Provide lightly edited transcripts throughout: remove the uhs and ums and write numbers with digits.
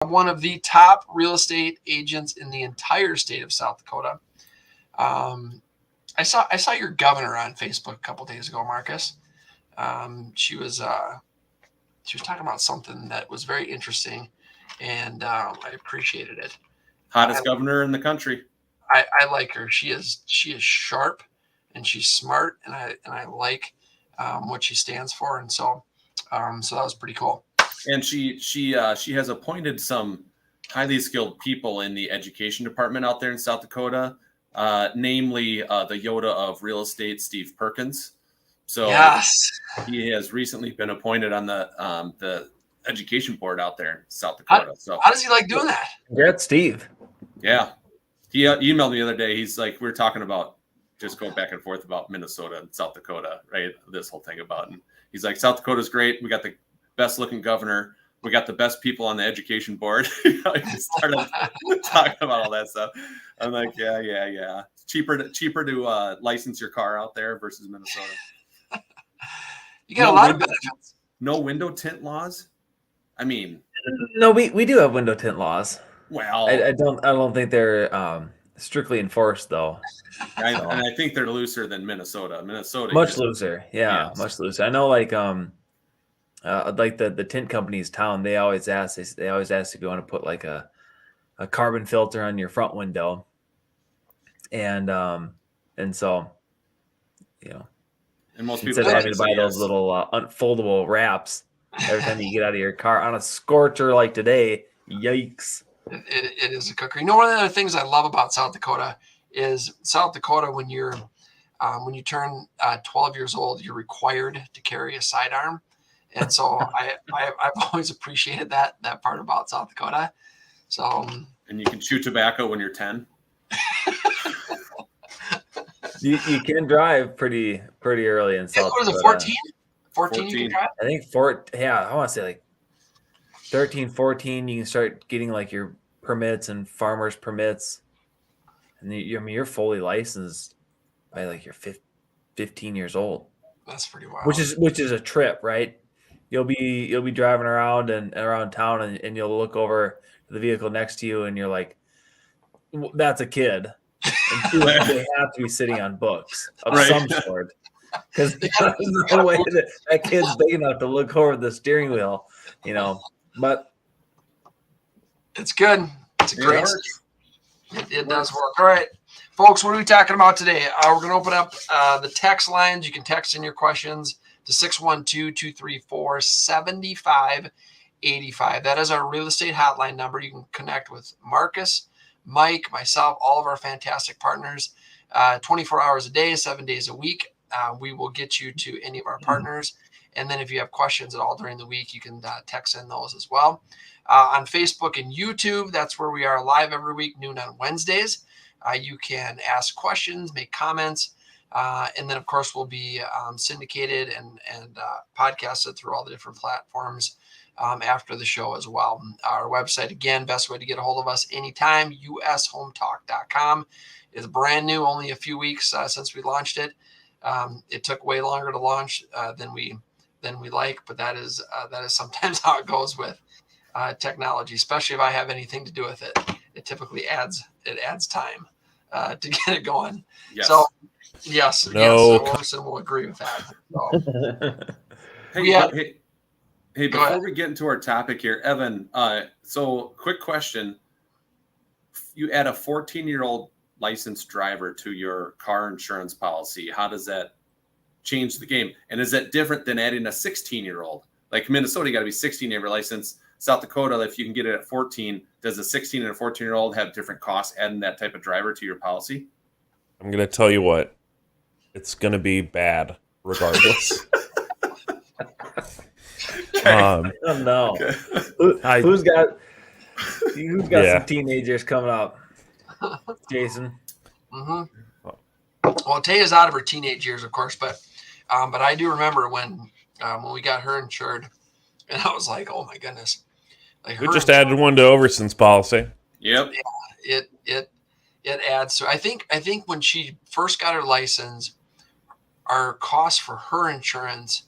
one of the top real estate agents in the entire state of South Dakota. I saw your governor on Facebook a couple days ago, Marcus. She was talking about something that was very interesting, and I appreciated it. Hottest governor in the country. I like her. She is sharp, and she's smart, and I like what she stands for, and so that was pretty cool. And she has appointed some highly skilled people in the education department out there in South Dakota, namely the Yoda of real estate, Steve Perkins. So yes, he has recently been appointed on the education board out there in South Dakota. How does he like doing that? Congrats, Steve. Yeah. He emailed me the other day. He's like, we were talking about just going back and forth about Minnesota and South Dakota, right? This whole thing about, and he's like, South Dakota's great. We got the best looking governor. We got the best people on the education board. He started talking about all that stuff. I'm like, yeah. Cheaper to license your car out there versus Minnesota. You got a lot of benefits. No window tint laws. I mean, no, we do have window tint laws. Well, I don't think they're strictly enforced though. And I think they're looser than Minnesota. Much looser. Yeah, much looser. I know, like the tint company's town, they always ask if you want to put like a carbon filter on your front window, and so and most instead people of having to buy those little unfoldable wraps every time you get out of your car on a scorcher like today, yikes. It is a cooker. One of the other things I love about South Dakota is when you turn 12 years old, you're required to carry a sidearm. And so I've always appreciated that part about South Dakota. So and you can chew tobacco when you're 10. You can drive pretty early in South Dakota. What is it, 14 you can drive? I think I want to say like 13, 14, you can start getting like your permits and farmers permits. And you're fully licensed by like you're 15 years old. That's pretty wild. Which is a trip, right? You'll be driving around and around town and you'll look over the vehicle next to you and you're like, that's a kid. And two, they have to be sitting on books of some sort. Because there's no way that kid's big enough to look over the steering wheel, but it's good. It's a great it does work. All right, folks, what are we talking about today? We're going to open up the text lines. You can text in your questions to 612-234-7585. That is our real estate hotline number. You can connect with Marcus, Mike, myself, all of our fantastic partners 24 hours a day, 7 days a week. We will get you to any of our partners. And then if you have questions at all during the week, you can text in those as well. On Facebook and YouTube, that's where we are live every week, noon on Wednesdays. You can ask questions, make comments, and then, of course, we'll be syndicated and podcasted through all the different platforms after the show as well. Our website, again, best way to get a hold of us anytime, ushometalk.com. It's brand new, only a few weeks since we launched it. It took way longer to launch than we like, but that is sometimes how it goes with technology, especially if I have anything to do with it. It typically adds time to get it going. Yes. So yes, Orson will agree with that. So. Hey, before we get into our topic here, Evan, so quick question. You add a 14-year-old licensed driver to your car insurance policy. How does that change the game? And is that different than adding a 16-year-old? Like Minnesota, you got to be 16 to have your license. South Dakota, if you can get it at 14, does a 16 and a 14-year-old have different costs adding that type of driver to your policy? I'm going to tell you what. It's going to be bad regardless. Oh no! Okay. Who's got some teenagers coming up? Jason. Mm-hmm. Well, Taya's out of her teenage years, of course, but I do remember when we got her insured, and I was like, oh my goodness! Like we just added one to Overson's policy. Yep. Yeah, it adds. So I think when she first got her license, our cost for her insurance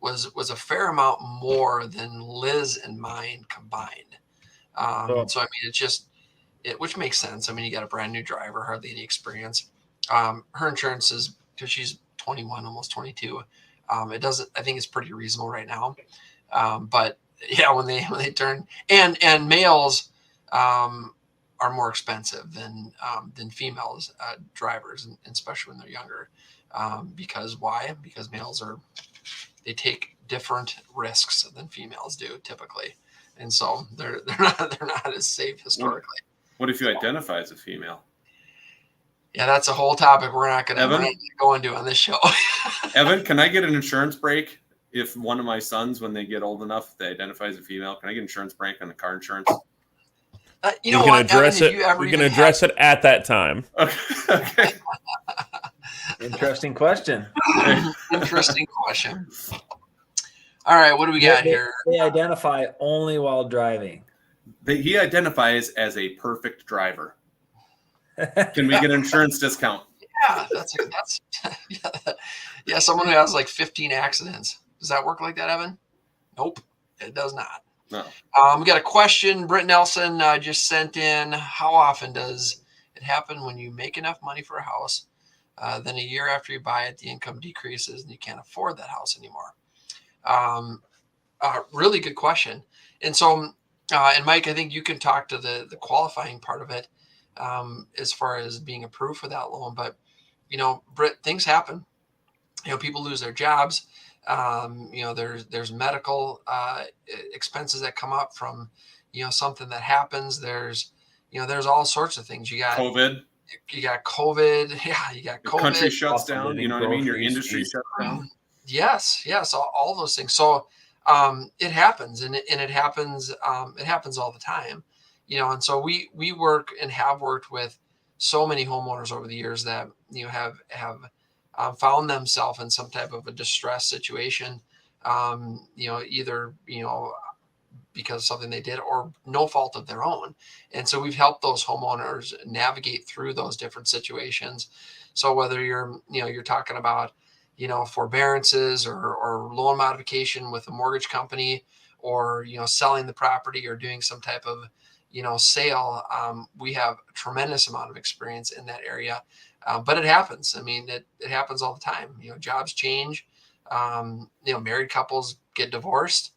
was a fair amount more than Liz and mine combined. Cool. So I mean, which makes sense. I mean, you got a brand new driver, hardly any experience. Her insurance is, because she's 21, almost 22. I think it's pretty reasonable right now. But yeah, when they turn, and males are more expensive than females drivers, and especially when they're younger. Because why? Because males they take different risks than females do typically, and so they're not as safe historically. What if you identify as a female? Yeah, that's a whole topic we're not going to go into on this show. Evan, can I get an insurance break if one of my sons, when they get old enough, they identify as a female? Can I get an insurance break on the car insurance? You can address it. You can address it at that time. Okay. Interesting question. Interesting question. All right, what do we got here? They identify only while driving. He identifies as a perfect driver. Can we get an insurance discount? Yeah, that's someone who has like 15 accidents. Does that work like that, Evan? Nope, it does not. No. We got a question. Britt Nelson just sent in. How often does it happen when you make enough money for a house, then a year after you buy it, the income decreases and you can't afford that house anymore? Really good question. And so, and Mike, I think you can talk to the qualifying part of it as far as being approved for that loan. But, Britt, things happen. People lose their jobs. There's medical expenses that come up from, something that happens. There's all sorts of things. You got COVID. Yeah, you got COVID. The country shuts down. You know what I mean? Your industry shuts down. Yes, all those things. So it happens, and it happens. It happens all the time. And so we work and have worked with so many homeowners over the years that have found themselves in some type of a distress situation, either because of something they did or no fault of their own. And so we've helped those homeowners navigate through those different situations. So whether you're talking about forbearances or loan modification with a mortgage company, or selling the property or doing some type of sale, we have a tremendous amount of experience in that area. But it happens. I mean, it happens all the time. Jobs change. Married couples get divorced.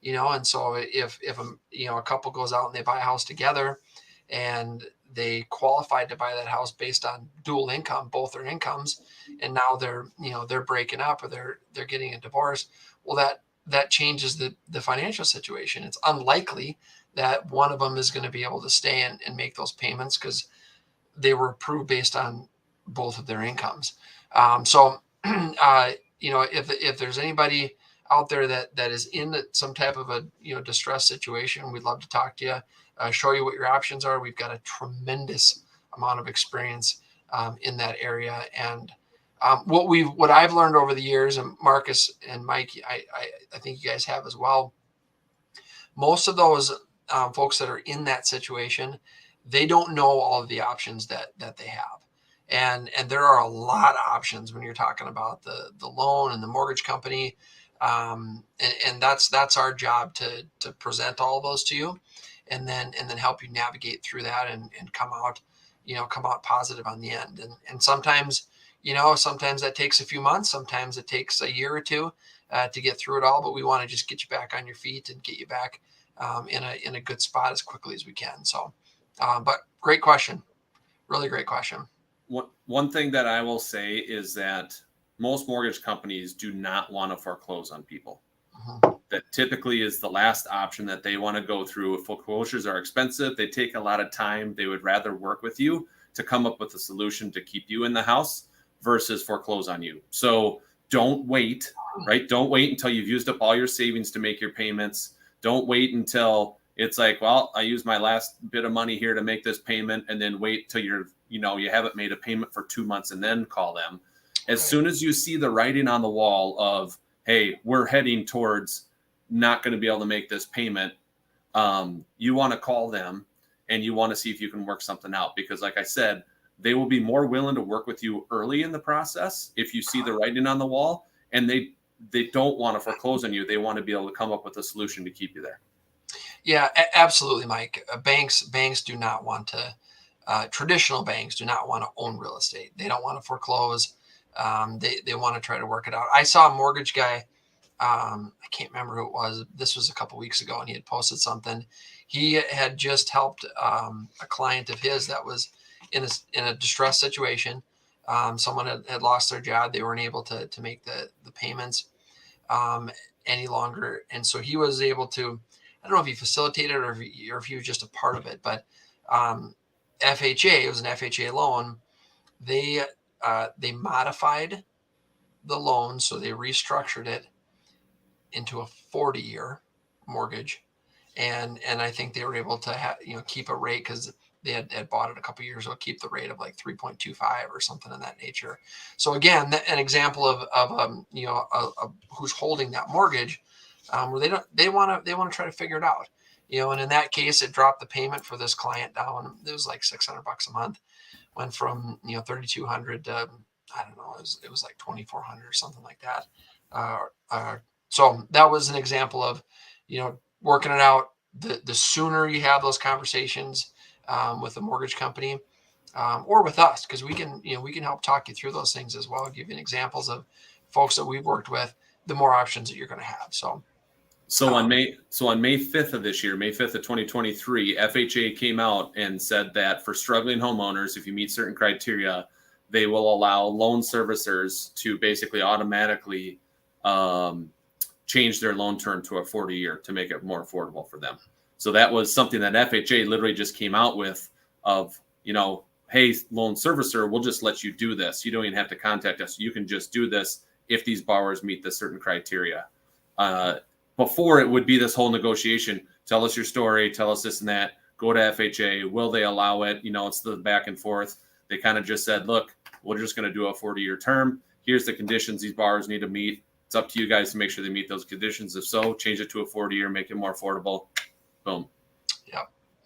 And so if a couple goes out and they buy a house together, and they qualified to buy that house based on dual income, both their incomes, and now they're breaking up or they're getting a divorce. Well, that changes the financial situation. It's unlikely that one of them is going to be able to stay and make those payments because they were approved based on both of their incomes. If there's anybody out there that is in some type of a distress situation, we'd love to talk to you, show you what your options are. We've got a tremendous amount of experience in that area, and what I've learned over the years, and Marcus and Mike, I think you guys have as well. Most of those folks that are in that situation, they don't know all of the options that they have. And there are a lot of options when you're talking about the loan and the mortgage company. And that's our job to present all of those to you and then help you navigate through that and come out positive on the end. And sometimes that takes a few months, sometimes it takes a year or two to get through it all, but we want to just get you back on your feet and get you back in a good spot as quickly as we can. So, but great question. Really great question. One thing that I will say is that most mortgage companies do not want to foreclose on people. Mm-hmm. That typically is the last option that they want to go through. Foreclosures are expensive. They take a lot of time. They would rather work with you to come up with a solution to keep you in the house versus foreclose on you. So don't wait, right? Don't wait until you've used up all your savings to make your payments. Don't wait until it's like, well, I used my last bit of money here to make this payment, and then wait till you haven't made a payment for 2 months and then call them. As soon as you see the writing on the wall of, hey, we're heading towards not going to be able to make this payment, you want to call them and you want to see if you can work something out. Because like I said, they will be more willing to work with you early in the process if you see the writing on the wall, and they don't want to foreclose on you. They want to be able to come up with a solution to keep you there. Yeah, absolutely, Mike. Banks do not want to. Traditional banks do not want to own real estate. They don't want to foreclose. They want to try to work it out. I saw a mortgage guy. I can't remember who it was. This was a couple weeks ago, and he had posted something. He had just helped a client of his that was in a distressed situation. Someone had lost their job. They weren't able to make the payments any longer, and so he was able to. I don't know if he facilitated or if he was just a part of it, but FHA, it was an FHA loan. They modified the loan, so they restructured it into a 40-year mortgage, and I think they were able to keep a rate because they had bought it a couple of years ago, keep the rate of like 3.25 or something in that nature. So again, an example of who's holding that mortgage, where they want to try to figure it out, and in that case, it dropped the payment for this client down. It was like $600 a month, went from 3,200 to, I don't know, it was like 2,400 or something like that. So that was an example of working it out. The sooner you have those conversations with the mortgage company or with us, because we can help talk you through those things as well, give you examples of folks that we've worked with, the more options that you're going to have. So on May 5th of this year, May 5th of 2023, FHA came out and said that for struggling homeowners, if you meet certain criteria, they will allow loan servicers to basically automatically change their loan term to a 40-year to make it more affordable for them. So that was something that FHA literally just came out with of, hey, loan servicer, we'll just let you do this. You don't even have to contact us. You can just do this if these borrowers meet the certain criteria. Before it would be this whole negotiation. Tell us your story. Tell us this and that. Go to FHA. Will they allow it? It's the back and forth. They kind of just said, look, we're just going to do a 40-year term. Here's the conditions these borrowers need to meet. It's up to you guys to make sure they meet those conditions. If so, change it to a 40-year, make it more affordable. Boom.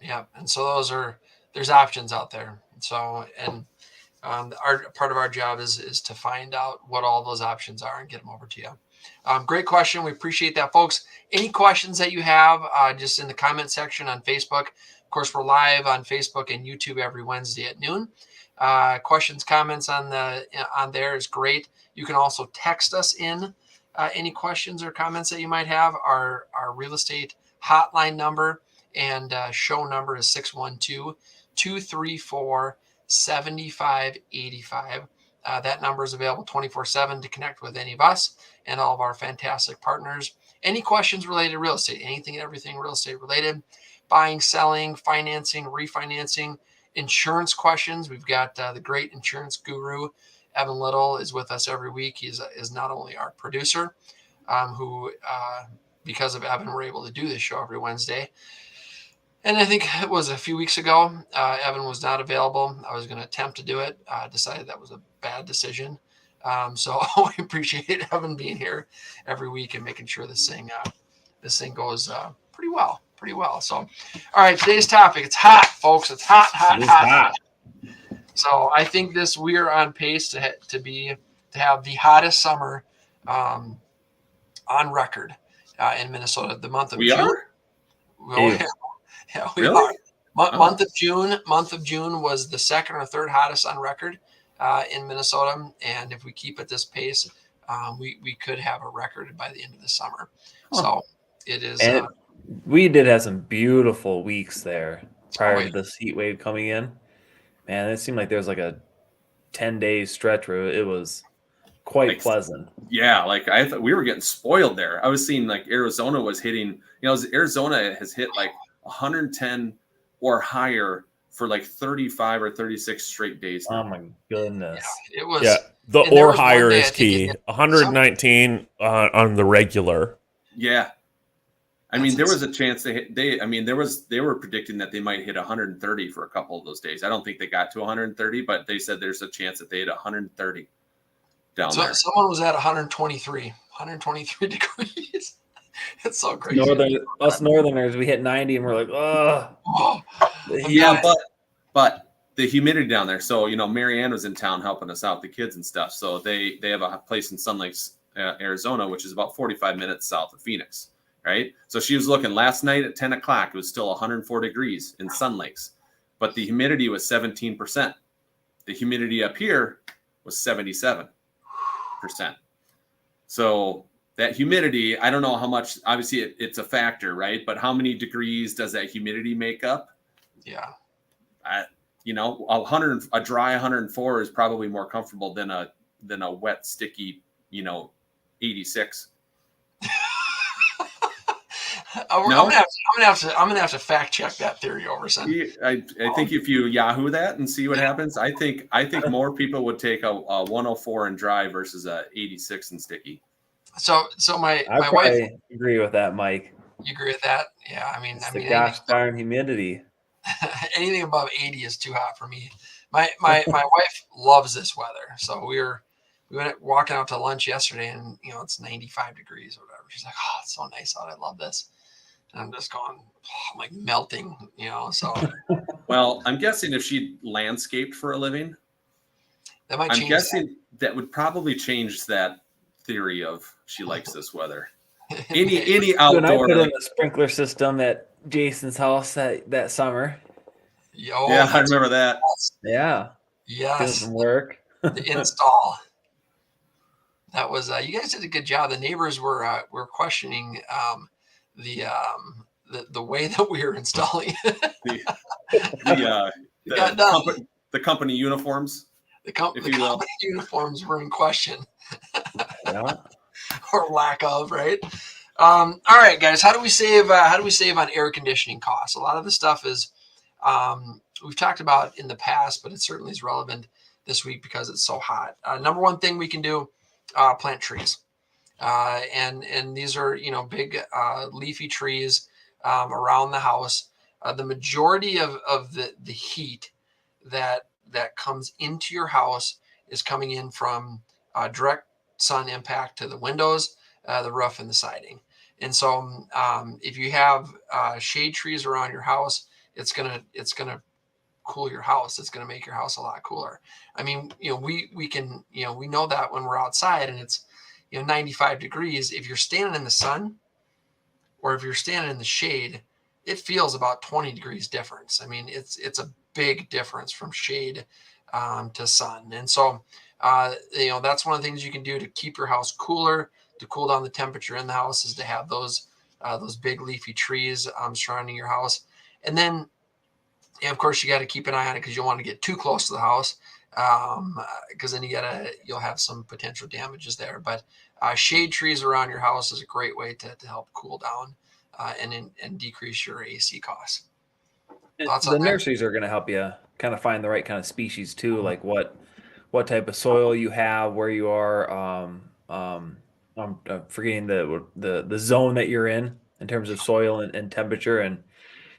Yep. And so there's options out there. So, and part of our job is to find out what all those options are and get them over to you. Great question. We appreciate that, folks. Any questions that you have, just in the comment section on Facebook. Of course, we're live on Facebook and YouTube every Wednesday at noon. Questions, comments on there is great. You can also text us in any questions or comments that you might have. Our real estate hotline number and show number is 612-234-7585. That number is available 24/7 to connect with any of us and all of our fantastic partners. Any questions related to real estate, anything and everything real estate related, buying, selling, financing, refinancing, insurance questions. We've got the great insurance guru, Evan Little, is with us every week. He is not only our producer, who, because of Evan, we're able to do this show every Wednesday. And I think it was a few weeks ago, Evan was not available. I was going to attempt to do it. Decided that was a bad decision. So we appreciate Evan being here every week and making sure this thing goes pretty well. So, all right, today's topic. It's hot, folks. It's hot. So I think we are on pace to have the hottest summer on record in Minnesota. The month of June. Yeah, we really? are. Month of June was the second or third hottest on record in Minnesota, and if we keep at this pace, we could have a record by the end of the summer. So it is. And we did have some beautiful weeks there prior to this heat wave coming in. Man, it seemed like there was like a 10-day stretch where it was quite pleasant. Yeah, like I thought we were getting spoiled there. I was seeing like Arizona was hitting. Arizona has hit like 110 or higher for like 35 or 36 straight days now. Oh my goodness. Yeah, it was. Yeah, the or higher is key. 119 on the regular. Yeah. I mean, there was a chance they were predicting that they might hit 130 for a couple of those days. I don't think they got to 130, but they said there's a chance that they hit 130 down there. Someone was at 123 degrees. It's so crazy. Us Northerners, we hit 90 and we're like, oh. Yeah, but the humidity down there. So, Mary Ann was in town helping us out, the kids and stuff. So they have a place in Sun Lakes, Arizona, which is about 45 minutes south of Phoenix. right? So she was looking last night at 10 o'clock. It was still 104 degrees in Sun Lakes, but the humidity was 17%. The humidity up here was 77%. So that humidity, I don't know how much, obviously it's a factor, right? But how many degrees does that humidity make up? Yeah. You know, a dry 104 is probably more comfortable than a wet, sticky, 86. I'm No? gonna have to fact check that theory, Overson. I think if you Yahoo that and see what happens, I think more people would take a 104 and dry versus a 86 and sticky. So my I wife, agree with that, Mike. you agree with that? Yeah. It's the gosh darn humidity. anything above 80 is too hot for me. My wife loves this weather. So we went walking out to lunch yesterday, and it's 95 degrees or whatever. She's like, "Oh, it's so nice out. I love this." And I'm just going, I'm like melting, So Well, I'm guessing if she landscaped for a living, that might change. I'm guessing that would probably change that theory of she likes this weather. Any When I outdoor, put in a sprinkler system at Jason's house that summer. Yeah, I remember that. Yeah. Yes. Doing some work. The install. That was you guys did a good job. The neighbors were questioning the way that we were installing the company uniforms. The company uniforms were in question. Yeah. Or lack of, right? All right, guys. How do we save on air conditioning costs? A lot of the stuff is we've talked about in the past, but it certainly is relevant this week because it's so hot. Number one thing we can do, plant trees. And these are, big leafy trees around the house. The majority of the heat that comes into your house is coming in from direct sun impact to the windows, the roof, and the siding. And so if you have shade trees around your house, it's gonna cool your house. It's gonna make your house a lot cooler. I mean, we can, we know that when we're outside and it's 95 degrees, if you're standing in the sun or if you're standing in the shade, it feels about 20 degrees difference. I mean, it's a big difference from shade to sun. And so, that's one of the things you can do to keep your house cooler, to cool down the temperature in the house, is to have those big leafy trees surrounding your house. And then, of course, you got to keep an eye on it because you don't want to get too close to the house, because then you'll have some potential damages there. But shade trees around your house is a great way to help cool down and decrease your AC costs. The nurseries are going to help you kind of find the right kind of species too, like what type of soil you have, where you are. I'm forgetting the zone that you're in terms of soil and temperature, and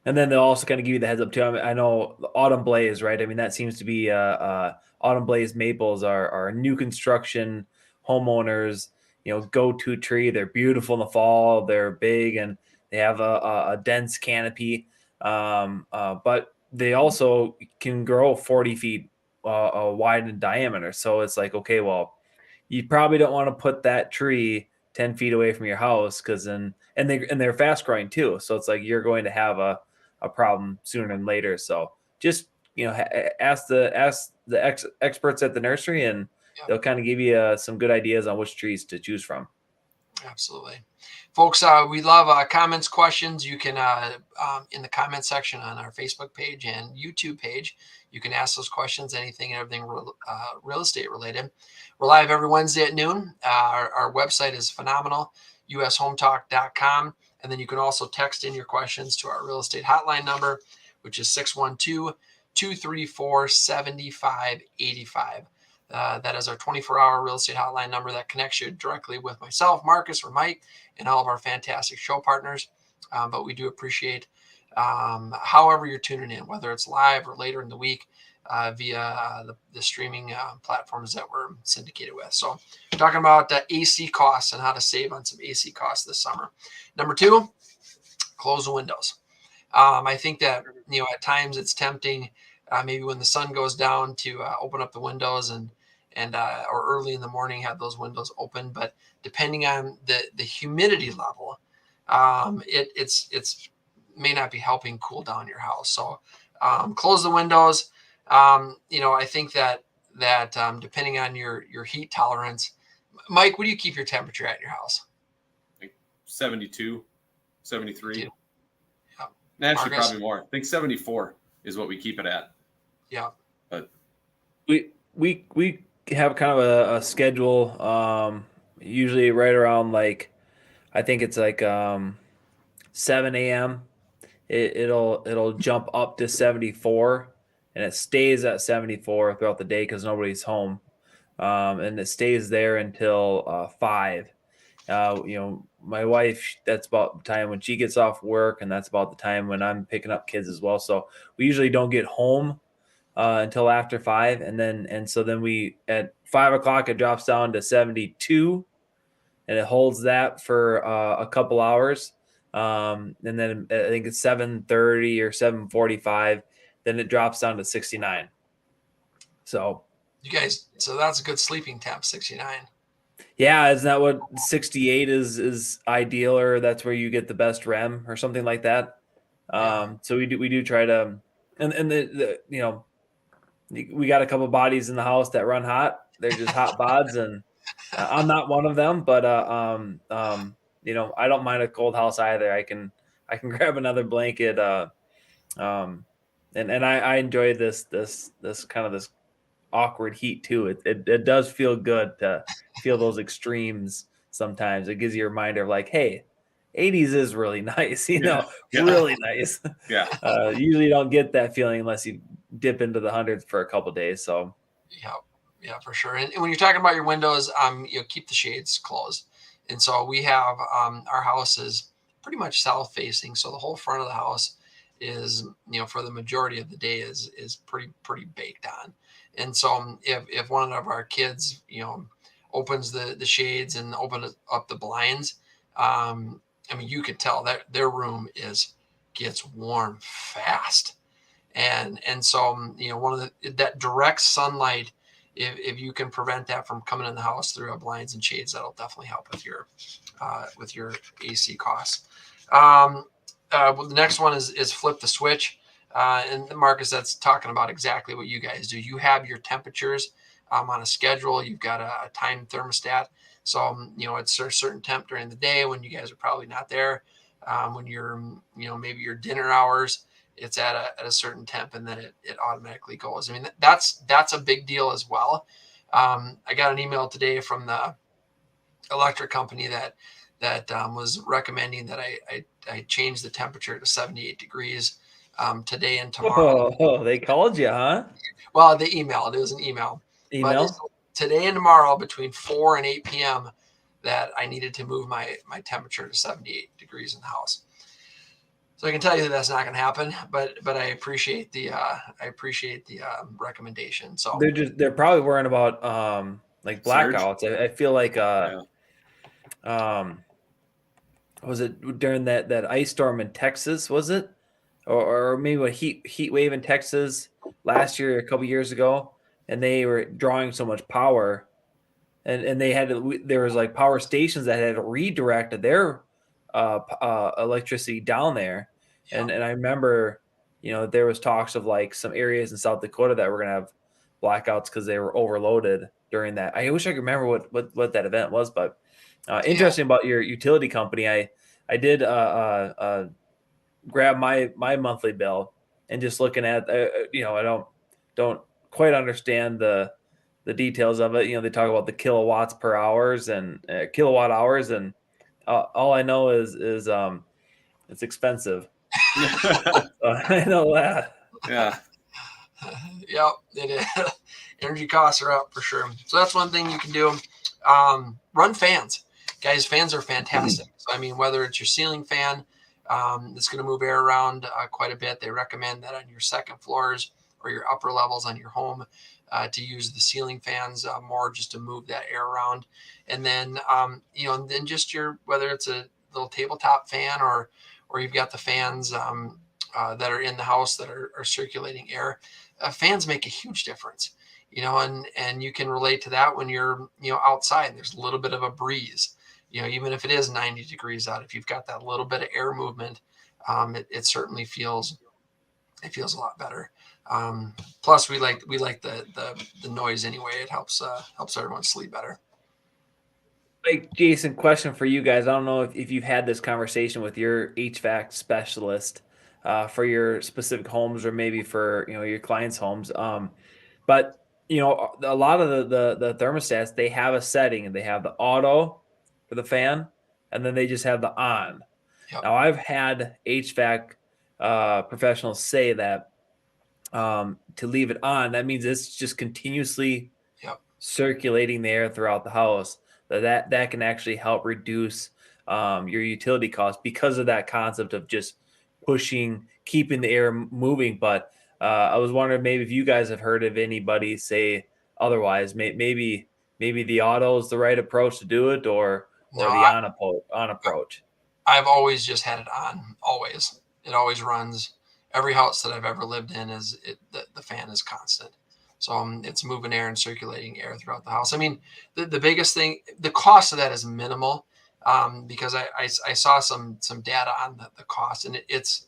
then they'll also kind of give you the heads up too. I know the autumn blaze, right? I mean, that seems to be autumn blaze maples are new construction homeowners, go-to tree. They're beautiful in the fall. They're big and they have a dense canopy, but they also can grow 40 feet wide in diameter. So it's like, okay, well, you probably don't want to put that tree 10 feet away from your house because and they're fast growing too. So it's like you're going to have a problem sooner than later. So just ask the experts at the nursery, and they'll kind of give you some good ideas on which trees to choose from. Absolutely, folks. We love comments, questions. You can in the comment section on our Facebook page and YouTube page, you can ask those questions, anything and everything real estate related. We're live every Wednesday at noon. Our website is phenomenal, ushometalk.com. And then you can also text in your questions to our real estate hotline number, which is 612-234-7585. That is our 24-hour real estate hotline number that connects you directly with myself, Marcus, or Mike, and all of our fantastic show partners. But we do appreciate however you're tuning in, whether it's live or later in the week via the streaming platforms that we're syndicated with. So we're talking about AC costs and how to save on some AC costs this summer. Number two, close the windows. I think that, at times it's tempting, maybe when the sun goes down, to open up the windows and or early in the morning have those windows open. But depending on the humidity level, it's may not be helping cool down your house. So close the windows. I think that depending on your heat tolerance, Mike, what do you keep your temperature at your house? Like 72, 73. Yeah. Actually, Marcus? probably more. I think 74 is what we keep it at. Yeah. But We have kind of a schedule. Usually right around like, I think it's like 7 a.m. It'll jump up to 74, and it stays at 74 throughout the day because nobody's home, and it stays there until 5. My wife, that's about the time when she gets off work, and that's about the time when I'm picking up kids as well. So we usually don't get home until after 5, and so then we at 5 o'clock it drops down to 72, and it holds that for a couple hours, and then I think it's 7:30 or 7:45, then it drops down to 69. So So that's a good sleeping temp, 69. yeah, isn't that what 68 is ideal, or that's where you get the best REM or something like that? So we do try to, and we got a couple bodies in the house that run hot. They're just hot bods, and I'm not one of them. But I don't mind a cold house either. I can grab another blanket. And I enjoy this kind of this awkward heat too. It does feel good to feel those extremes sometimes. It gives you a reminder of like, hey, 80s is really nice, Yeah. really nice. Yeah. Usually you don't get that feeling unless you dip into the hundreds for a couple days. So Yeah, for sure. And when you're talking about your windows, keep the shades closed. And so we have our house is pretty much south facing, so the whole front of the house is, for the majority of the day is pretty baked on. And so if one of our kids, opens the shades and opens up the blinds, you can tell that their room gets warm fast. And so one of that direct sunlight, if you can prevent that from coming in the house through blinds and shades, that'll definitely help with your AC costs. The next one is flip the switch. And Marcus, that's talking about exactly what you guys do. You have your temperatures on a schedule. You've got a time thermostat. So, it's a certain temp during the day when you guys are probably not there. When you're, maybe your dinner hours, it's at a certain temp, and then it automatically goes. I mean, that's a big deal as well. I got an email today from the electric company that was recommending that I change the temperature to 78 degrees today and tomorrow. Oh, they called you, huh? Well, they emailed. It was an email. But today and tomorrow between 4 and 8 p.m. that I needed to move my temperature to 78 degrees in the house. So I can tell you that that's not going to happen, but I appreciate the recommendation. So they're probably worrying about like blackouts. I feel like was it during that ice storm in Texas? Was it, or maybe a heat wave in Texas last year, a couple years ago, and they were drawing so much power, and there was like power stations that had redirected their electricity down there. Yeah. And I remember, there was talks of like some areas in South Dakota that were going to have blackouts because they were overloaded during that. I wish I could remember what that event was, but interesting about your utility company. I did grab my monthly bill and just looking at, I don't quite understand the details of it. They talk about the kilowatts per hours and kilowatt hours, and all I know is it's expensive. I know that. Yeah. Yep, it is. Energy costs are up for sure. So that's one thing you can do. Run fans, guys. Fans are fantastic. So whether it's your ceiling fan that's going to move air around quite a bit, they recommend that on your second floors or your upper levels on your home to use the ceiling fans more, just to move that air around. And then and then just whether it's a little tabletop fan or you've got the fans that are in the house that are circulating air. Fans make a huge difference, and you can relate to that when you're outside and there's a little bit of a breeze. even if it is 90 degrees out, if you've got that little bit of air movement, it certainly feels a lot better. Plus we like the noise anyway. It helps everyone sleep better. Like, Jason, question for you guys. I don't know if you've had this conversation with your HVAC specialist for your specific homes or maybe for your clients' homes. But a lot of the thermostats, they have a setting and they have the auto for the fan, and then they just have the on. Yep. Now I've had HVAC professionals say that to leave it on, that means it's just continuously circulating the air throughout the house. That can actually help reduce your utility costs because of that concept of just keeping the air moving. But I was wondering maybe if you guys have heard of anybody say otherwise. Maybe the auto is the right approach to do it, or the on approach. I've always just had it on. Always, it always runs. Every house that I've ever lived in the fan is constant. So it's moving air and circulating air throughout the house. I mean, the biggest thing, the cost of that is minimal, because I saw some data on the cost, and it's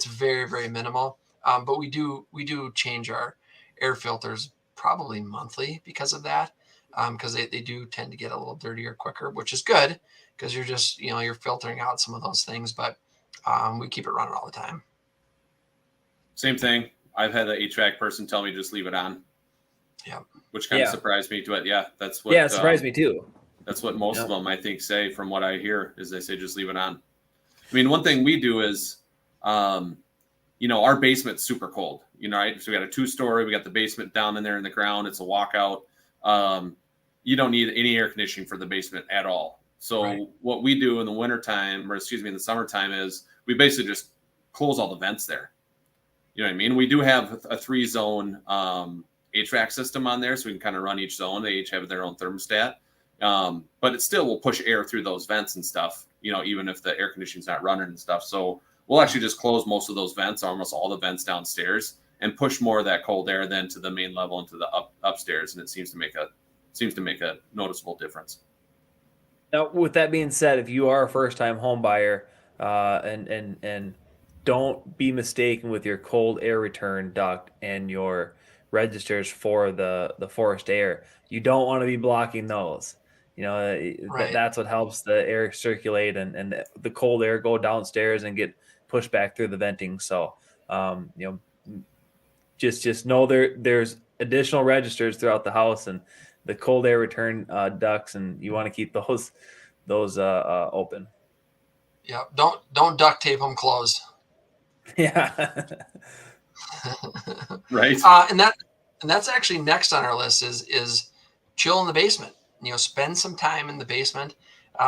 very, very minimal. But we do change our air filters probably monthly because of that, because they do tend to get a little dirtier quicker, which is good because you're just you're filtering out some of those things. But we keep it running all the time. Same thing. I've had the HVAC person tell me just leave it on. Yeah. Which kind of surprised me too. Yeah, that's what. Yeah, it surprised me too. That's what most of them, I think, say. From what I hear, is they say just leave it on. I mean, one thing we do is, our basement's super cold. Right? So we got a 2-story. We got the basement down in there in the ground. It's a walkout. You don't need any air conditioning for the basement at all. So what we do in the wintertime, or in the summertime, is we basically just close all the vents there. You know what I mean? We do have a 3-zone HVAC system on there, so we can kind of run each zone. They each have their own thermostat, but it still will push air through those vents and stuff, even if the air conditioning's not running and stuff. So we'll actually just close most of those vents, almost all the vents downstairs, and push more of that cold air then to the main level and to the upstairs, and it seems to make a noticeable difference. Now, with that being said, if you are a first-time home buyer, and don't be mistaken with your cold air return duct and your registers for the forced air. You don't want to be blocking those. That's what helps the air circulate and the cold air go downstairs and get pushed back through the venting. So, just know there's additional registers throughout the house and the cold air return ducts, and you want to keep those open. Yeah. Don't duct tape them closed. Yeah. Right. And that's actually next on our list is chill in the basement. Spend some time in the basement.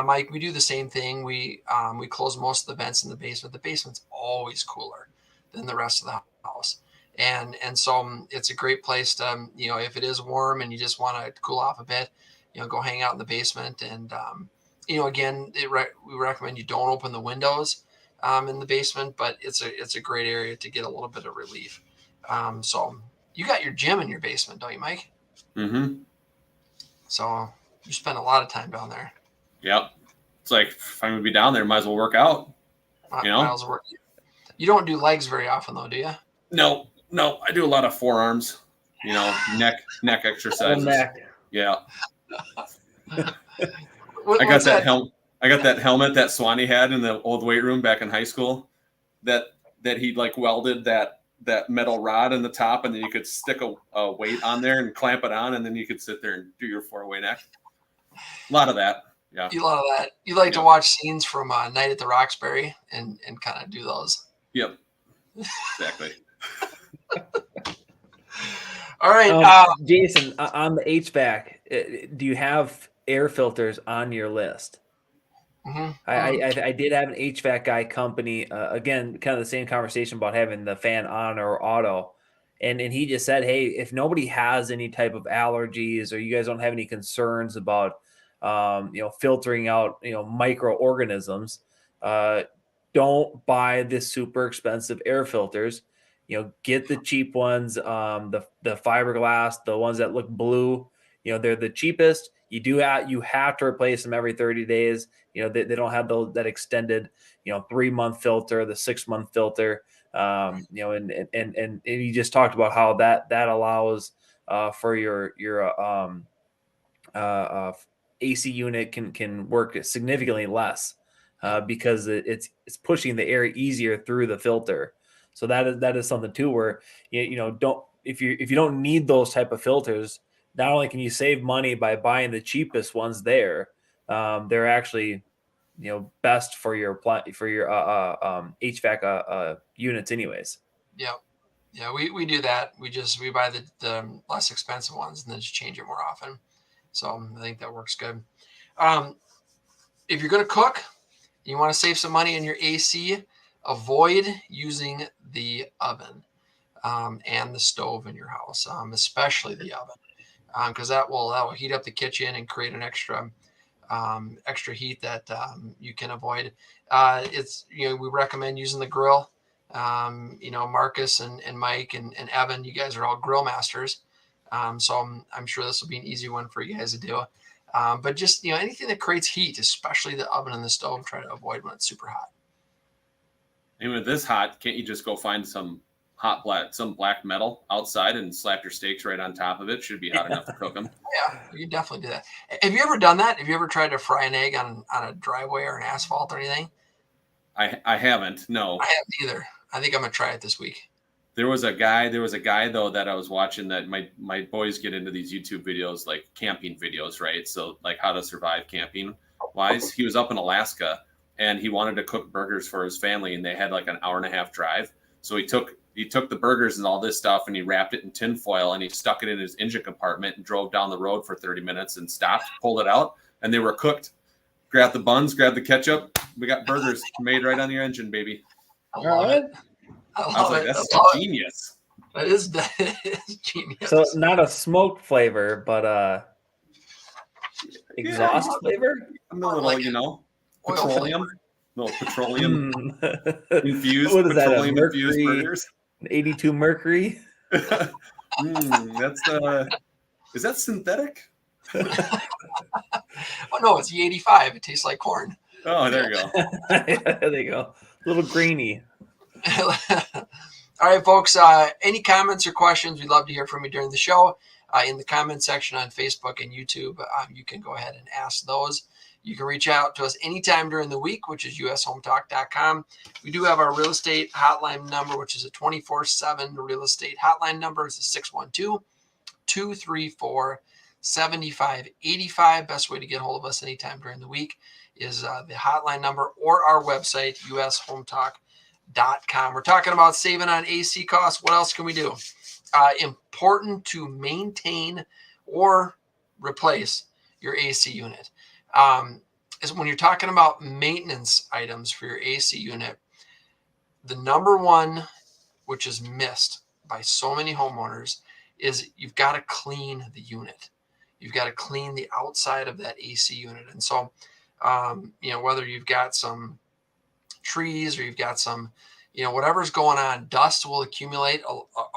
Mike, we do the same thing. We close most of the vents in the basement. The basement's always cooler than the rest of the house. And so it's a great place to, if it is warm and you just want to cool off a bit, go hang out in the basement. And, again, we recommend you don't open the windows in the basement, but it's a great area to get a little bit of relief. So you got your gym in your basement, don't you, Mike? Mm-hmm. So you spend a lot of time down there. Yep. It's like, if I'm going to be down there, might as well work out. You don't do legs very often though, do you? No, I do a lot of forearms, neck exercises. Neck. Yeah. I got that helmet that Swanee had in the old weight room back in high school that he welded that metal rod in the top, and then you could stick a weight on there and clamp it on, and then you could sit there and do your 4-way neck. A lot of that. Yeah. You love that. You like to watch scenes from Night at the Roxbury and kind of do those. Yep. Exactly. All right. Jason, on the HVAC, do you have air filters on your list? Mm-hmm. I did have an HVAC guy company, again, kind of the same conversation about having the fan on or auto. And he just said, hey, if nobody has any type of allergies or you guys don't have any concerns about, filtering out, microorganisms, don't buy the super expensive air filters. Get the cheap ones, the fiberglass, the ones that look blue. They're the cheapest. you have to replace them every 30 days. They don't have that extended 3-month filter, the 6-month filter. And you just talked about how that allows for your AC unit can work significantly less because it's pushing the air easier through the filter. So that is something too where don't if you don't need those type of filters, not only can you save money by buying the cheapest ones they're actually best for your HVAC units anyways. Yeah, we do that. We buy the less expensive ones and then just change it more often. So I think that works good. If you're going to cook, you want to save some money in your AC, avoid using the oven and the stove in your house, especially the oven, because that will heat up the kitchen and create an extra heat that you can avoid. We recommend using the grill. Marcus and Mike and Evan, you guys are all grill masters. So I'm sure this will be an easy one for you guys to do. But just, anything that creates heat, especially the oven and the stove, try to avoid when it's super hot. And with this hot, can't you just go find some black metal outside and slap your steaks right on top of it? Should be hot enough to cook them. Yeah, you definitely do that. Have you ever done that? Have you ever tried to fry an egg on a driveway or an asphalt or anything? I haven't. No, I haven't either. I think I'm gonna try it this week. There was a guy though that I was watching that my boys get into these YouTube videos, like camping videos, right? So like how to survive camping wise. He was up in Alaska and he wanted to cook burgers for his family, and they had like an 1.5-hour drive. So he took the burgers and all this stuff and he wrapped it in tin foil and he stuck it in his engine compartment and drove down the road for 30 minutes and stopped, pulled it out, and they were cooked. Grab the buns, grab the ketchup. We got burgers made right on your engine, baby. I love it. I was like, that's genius. That is genius. So not a smoked flavor, but exhaust flavor? A little, petroleum. Little petroleum infused. What is petroleum that? Infused burgers. 82 mercury? That's is that synthetic? Oh no, it's E85. It tastes like corn. Oh, there you go. There you go. A little grainy. All right, folks. Any comments or questions? We'd love to hear from you during the show. In the comment section on Facebook and YouTube, you can go ahead and ask those. You can reach out to us anytime during the week, which is ushometalk.com. We do have our real estate hotline number, which is a 24/7 real estate hotline number. It's a 612-234-7585. Best way to get hold of us anytime during the week is the hotline number or our website, ushometalk.com. We're talking about saving on AC costs. What else can we do? Important to maintain or replace your AC unit. Is when you're talking about maintenance items for your AC unit, the number one, which is missed by so many homeowners, is you've got to clean the unit. You've got to clean the outside of that AC unit. And so, whether you've got some trees or you've got some, whatever's going on, dust will accumulate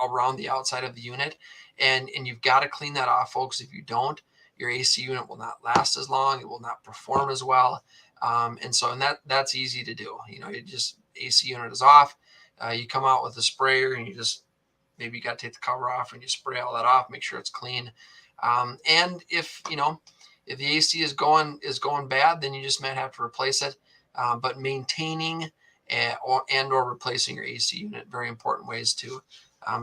around the outside of the unit. And you've got to clean that off, folks. If you don't, your AC unit will not last as long. It will not perform as well. And that's easy to do. AC unit is off. You come out with a sprayer and maybe you got to take the cover off and you spray all that off, make sure it's clean. And if the AC is going bad, then you just might have to replace it. But maintaining or replacing your AC unit, very important ways to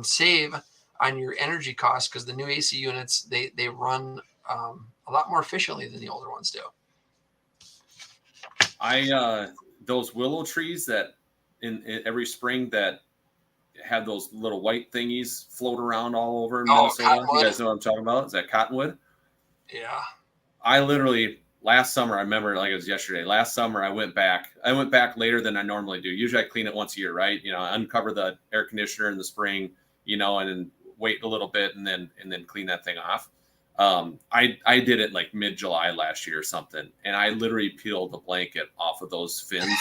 save on your energy costs, because the new AC units, they run a lot more efficiently than the older ones do. Those willow trees that in every spring that have those little white thingies float around all over Minnesota. Cottonwood. You guys know what I'm talking about? Is that cottonwood? Yeah. I literally last summer, I remember like it was yesterday. Last summer, I went back later than I normally do. Usually I clean it once a year, right? I uncover the air conditioner in the spring, and then wait a little bit and then clean that thing off. I did it like mid-July last year or something, and I literally peeled the blanket off of those fins.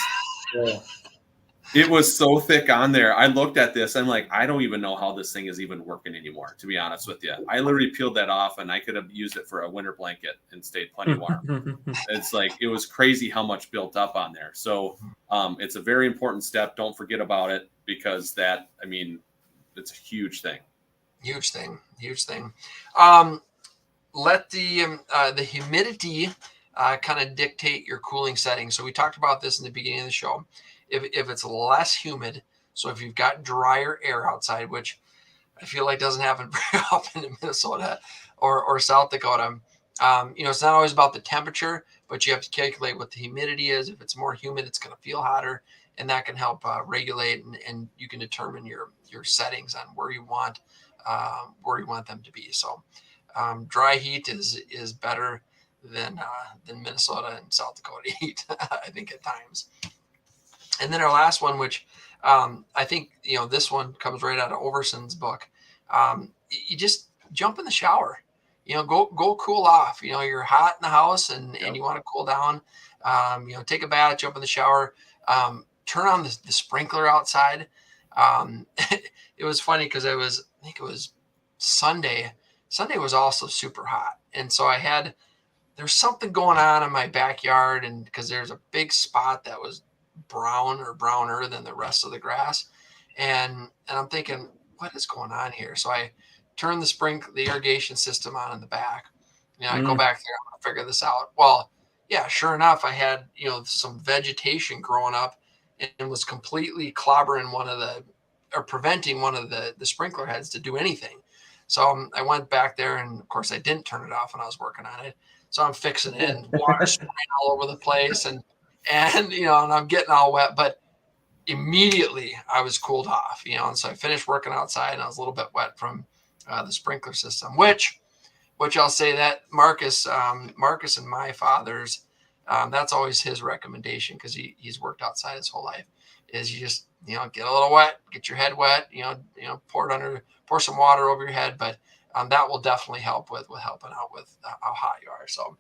It was so thick on there. I looked at this. I'm like, I don't even know how this thing is even working anymore, to be honest with you. I literally peeled that off and I could have used it for a winter blanket and stayed plenty warm. It's like, it was crazy how much built up on there. So it's a very important step. Don't forget about it because that, I mean, it's a huge thing. Huge thing. Let the humidity kind of dictate your cooling settings. So we talked about this in the beginning of the show. If it's less humid, so if you've got drier air outside, which I feel like doesn't happen very often in Minnesota or South Dakota, it's not always about the temperature, but you have to calculate what the humidity is. If it's more humid, it's going to feel hotter, and that can help regulate, and you can determine your settings on where you want them to be. So dry heat is better than Minnesota and South Dakota heat, I think at times. And then our last one, which I think, this one comes right out of Overson's book. You just jump in the shower, go cool off. You're hot in the house and you want to cool down. Take a bath, jump in the shower, turn on the sprinkler outside. It was funny because I think it was Sunday. Sunday was also super hot. And so there's something going on in my backyard, and because there's a big spot that was brown or browner than the rest of the grass. And I'm thinking, what is going on here? So I turned the irrigation system on in the back. I go back there, I'm going to figure this out. Well, yeah, sure enough, I had, some vegetation growing up and was completely clobbering preventing one of the sprinkler heads to do anything. So I went back there, and of course I didn't turn it off when I was working on it. So I'm fixing it, and water spraying all over the place, and I'm getting all wet, but immediately I was cooled off, and so I finished working outside, and I was a little bit wet from the sprinkler system, which I'll say that Marcus and my father's, that's always his recommendation, because he's worked outside his whole life, is you just, get a little wet, get your head wet, pour some water over your head, but that will definitely help with helping out with how hot you are. So.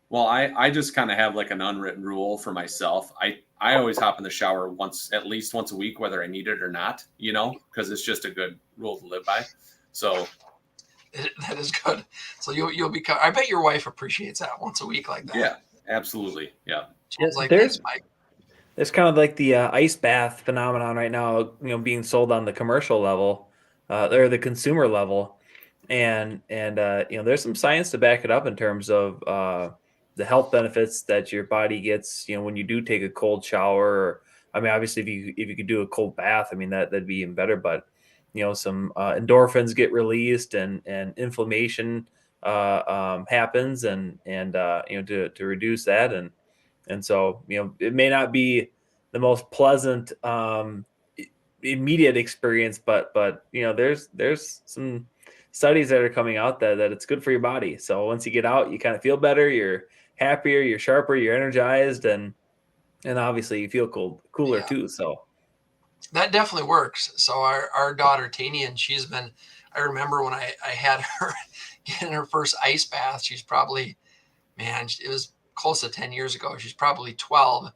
Well, I just kind of have like an unwritten rule for myself. I always hop in the shower at least once a week, whether I need it or not, because it's just a good rule to live by. So that is good. So you'll be, I bet your wife appreciates that once a week like that. Yeah, absolutely. Yeah. There's kind of like the ice bath phenomenon right now, being sold on the commercial level, or the consumer level. And there's some science to back it up in terms of the health benefits that your body gets, when you do take a cold shower. Obviously if you could do a cold bath, that'd be even better, but some endorphins get released, and inflammation happens, and to reduce that. And so, it may not be the most pleasant immediate experience, but there's some studies that are coming out that it's good for your body. So once you get out, you kind of feel better, you're happier, you're sharper, you're energized, and obviously you feel cooler too. So that definitely works. So our daughter Tanian, I remember when I had her getting her first ice bath, she's probably, it was close to 10 years ago. She's probably 12.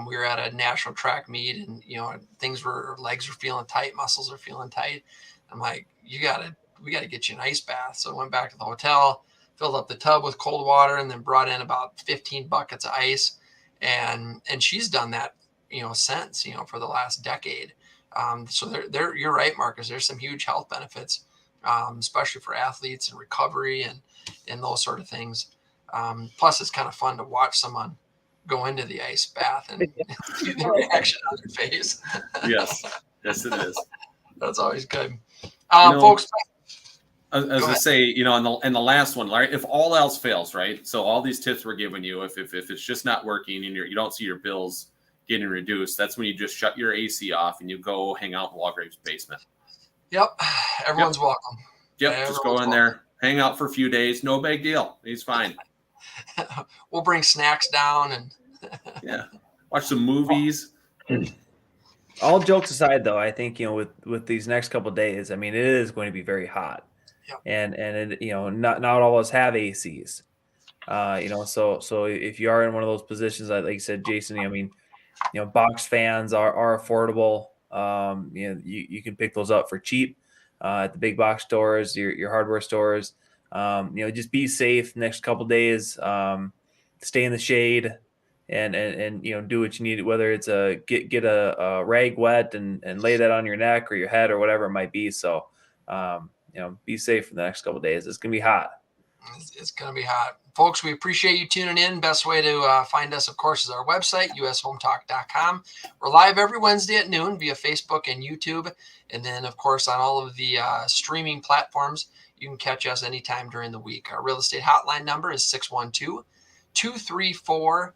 We were at a national track meet, and her legs were feeling tight, muscles are feeling tight. I'm like, we got to get you an ice bath. So I went back to the hotel, filled up the tub with cold water, and then brought in about 15 buckets of ice. And she's done that, since, for the last decade. So you're right, Marcus, there's some huge health benefits, especially for athletes and recovery and those sort of things. Plus it's kind of fun to watch someone go into the ice bath and see the reaction on their face. Yes, it is. That's always good. Folks, I was going to say, in the last one, right, if all else fails, right? So all these tips we're giving you, if it's just not working and you don't see your bills getting reduced, that's when you just shut your AC off and you go hang out in Walgrave's basement. Yep. Everyone's welcome. Yep. Just go in there, hang out for a few days. No big deal. He's fine. We'll bring snacks down and yeah, watch some movies. All jokes aside, though, I think, with these next couple of days, it is going to be very hot. Yep. And it, not all of us have ACs. So if you are in one of those positions, like you said, Jason, Box fans are affordable. You can pick those up for cheap at the big box stores, your hardware stores. Just be safe the next couple days. Stay in the shade, and do what you need. Whether it's get a rag wet and lay that on your neck or your head or whatever it might be. So be safe for the next couple days. It's gonna be hot. It's going to be hot. Folks, we appreciate you tuning in. Best way to find us, of course, is our website, ushometalk.com. We're live every Wednesday at noon via Facebook and YouTube. And then, of course, on all of the streaming platforms, you can catch us anytime during the week. Our real estate hotline number is 612-234-7585.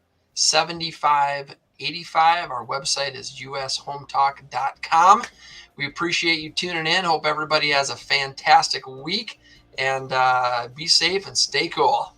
Our website is ushometalk.com. We appreciate you tuning in. Hope everybody has a fantastic week. And be safe and stay cool.